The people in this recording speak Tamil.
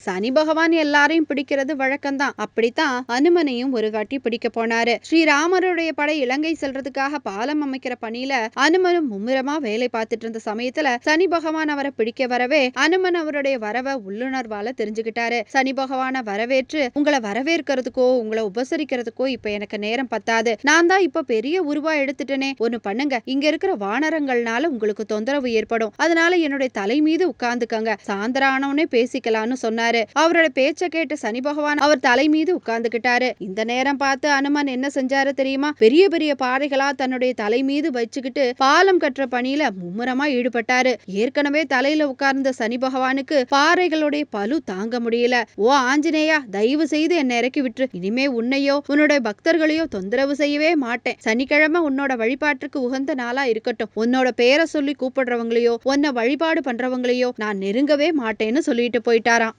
சனி பகவான் எல்லாரையும் பிடிக்கிறது வழக்கம்தான். அப்படித்தான் அனுமனையும் ஒரு வாட்டி பிடிக்க போனாரு. ஸ்ரீராமருடைய படை இலங்கை செல்றதுக்காக பாலம் அமைக்கிற பணியில அனுமனும் மும்முரமா வேலை பார்த்துட்டு இருந்த சமயத்துல சனி பகவான் அவரை பிடிக்க வரவே அனுமன் அவருடைய வரவை உள்ளுணர்வால தெரிஞ்சுக்கிட்டாரு. சனி பகவான வரவேற்று, உங்களை வரவேற்கிறதுக்கோ உங்களை உபசரிக்கிறதுக்கோ இப்ப எனக்கு நேரம் பத்தாது. நான் தான் இப்ப பெரிய உருவா எடுத்துட்டேனே. ஒண்ணு பண்ணுங்க, இங்க இருக்கிற வானரங்கள்னால உங்களுக்கு தொந்தரவு ஏற்படும். அதனால என்னுடைய தலை மீது உட்கார்ந்துக்கங்க. சாயந்தரானவனே பேசிக்கலாம்னு சொன்னாரு. அவரோட பேச்ச கேட்டு சனி பகவான் அவர் தலை மீது உட்கார்ந்துகிட்டாரு. இந்த நேரம் பார்த்து அனுமன் என்ன செஞ்சாரு தெரியுமா? பெரிய பெரிய பாறைகளா தன்னுடைய தலை மீது வச்சுக்கிட்டு பாலம் கட்டுற பணியில மும்முரமா ஈடுபட்டாரு. ஏற்கனவே தலையில உட்கார்ந்த சனி பகவானுக்கு பாறைகளுடைய பலு தாங்க முடியல. ஓ ஆஞ்சநேயா, தயவு செய்து என்ன இறக்கி விட்டுரு. இனிமே உன்னையோ உன்னுடைய பக்தர்களையோ தொந்தரவு செய்யவே மாட்டேன். சனிக்கிழமை உன்னோட வழிபாட்டுக்கு உகந்த நாளா இருக்கட்டும். உன்னோட பேரை சொல்லி கூப்பிடுறவங்களையோ உன்னை வழிபாடு பண்றவங்களையோ நான் நெருங்கவே மாட்டேன்னு சொல்லிட்டு போயிட்டாராம்.